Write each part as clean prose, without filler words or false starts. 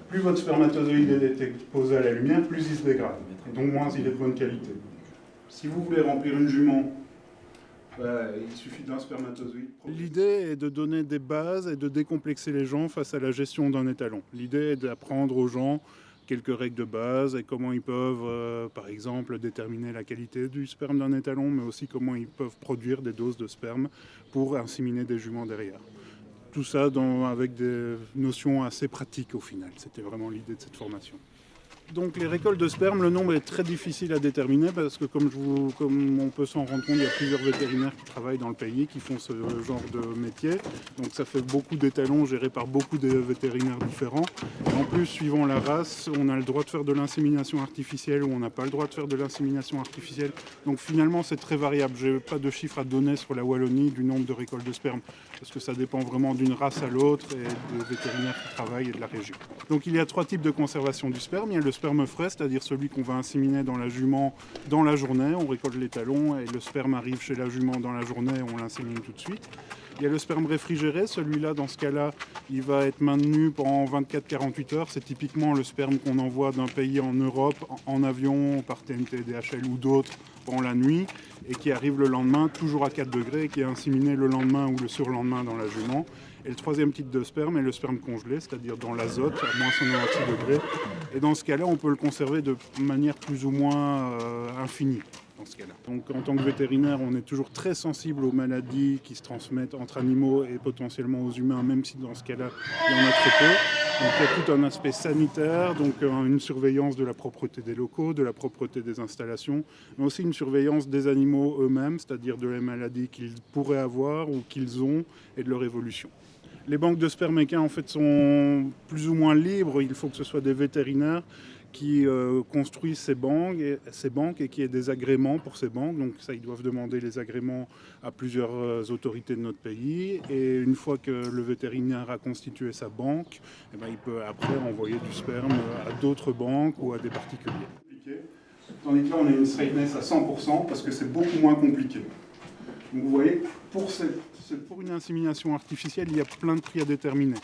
plus votre spermatozoïde est exposé à la lumière, plus il se dégrade. Et donc moins il est de bonne qualité. Si vous voulez remplir une jument, il suffit d'un spermatozoïde. L'idée est de donner des bases et de décomplexer les gens face à la gestion d'un étalon. L'idée est d'apprendre aux gens quelques règles de base et comment ils peuvent, par exemple, déterminer la qualité du sperme d'un étalon, mais aussi comment ils peuvent produire des doses de sperme pour inséminer des juments derrière. Tout ça avec des notions assez pratiques au final. C'était vraiment l'idée de cette formation. Donc les récoltes de sperme, le nombre est très difficile à déterminer parce que comme on peut s'en rendre compte, il y a plusieurs vétérinaires qui travaillent dans le pays, qui font ce genre de métier. Donc ça fait beaucoup d'étalons gérés par beaucoup de vétérinaires différents. Et en plus, suivant la race, on a le droit de faire de l'insémination artificielle ou on n'a pas le droit de faire de l'insémination artificielle. Donc finalement, c'est très variable. Je n'ai pas de chiffres à donner sur la Wallonie du nombre de récoltes de sperme parce que ça dépend vraiment d'une race à l'autre et des vétérinaires qui travaillent et de la région. Donc il y a 3 types de conservation du sperme. Il y a le sperme frais, c'est-à-dire celui qu'on va inséminer dans la jument dans la journée. On récolte l'étalon et le sperme arrive chez la jument dans la journée et on l'insémine tout de suite. Il y a le sperme réfrigéré, celui-là, dans ce cas-là, il va être maintenu pendant 24-48 heures. C'est typiquement le sperme qu'on envoie d'un pays en Europe en avion par TNT, DHL ou d'autres pendant la nuit et qui arrive le lendemain, toujours à 4 degrés, et qui est inséminé le lendemain ou le surlendemain dans la jument. Et le 3e type de sperme est le sperme congelé, c'est-à-dire dans l'azote, à moins 196 degrés. Et dans ce cas-là, on peut le conserver de manière plus ou moins infinie. Dans ce cas-là. Donc en tant que vétérinaire, on est toujours très sensible aux maladies qui se transmettent entre animaux et potentiellement aux humains, même si dans ce cas-là, il y en a très peu. Donc il y a tout un aspect sanitaire, donc une surveillance de la propreté des locaux, de la propreté des installations, mais aussi une surveillance des animaux eux-mêmes, c'est-à-dire de les maladies qu'ils pourraient avoir ou qu'ils ont et de leur évolution. Les banques de sperme équins en fait sont plus ou moins libres, il faut que ce soit des vétérinaires qui construisent ces banques et qui aient des agréments pour ces banques. Donc ça, ils doivent demander les agréments à plusieurs autorités de notre pays. Et une fois que le vétérinaire a constitué sa banque, il peut après envoyer du sperme à d'autres banques ou à des particuliers. Tandis que là, on a une straightness à 100% parce que c'est beaucoup moins compliqué. Donc vous voyez, pour une insémination artificielle, il y a plein de prix à déterminer.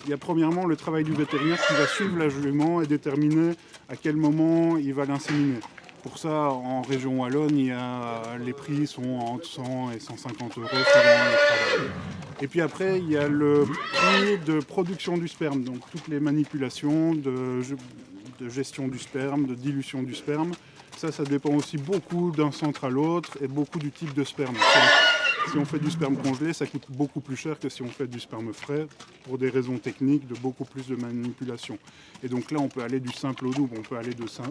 Il y a premièrement le travail du vétérinaire qui va suivre la jument et déterminer à quel moment il va l'inséminer. Pour ça, en région wallonne, les prix sont entre 100 et 150 euros selon le travail. Et puis après, il y a le prix de production du sperme, donc toutes les manipulations de gestion du sperme, de dilution du sperme. Ça dépend aussi beaucoup d'un centre à l'autre et beaucoup du type de sperme. Si on fait du sperme congelé, ça coûte beaucoup plus cher que si on fait du sperme frais pour des raisons techniques de beaucoup plus de manipulation. Et donc là, on peut aller du simple au double. On peut aller de 100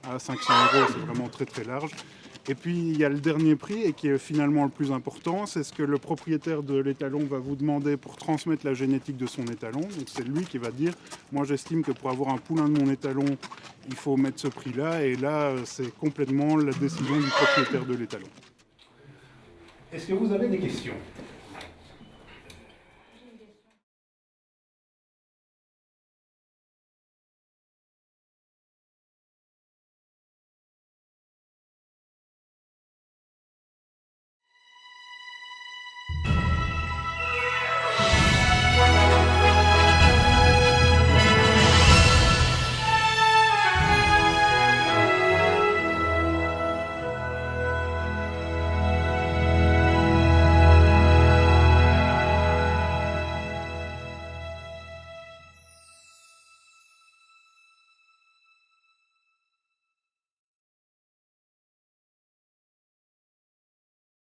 à 500 euros. C'est vraiment très très large. Et puis, il y a le dernier prix et qui est finalement le plus important. C'est ce que le propriétaire de l'étalon va vous demander pour transmettre la génétique de son étalon. Donc c'est lui qui va dire, moi j'estime que pour avoir un poulain de mon étalon, il faut mettre ce prix-là. Et là, c'est complètement la décision du propriétaire de l'étalon. Est-ce que vous avez des questions ?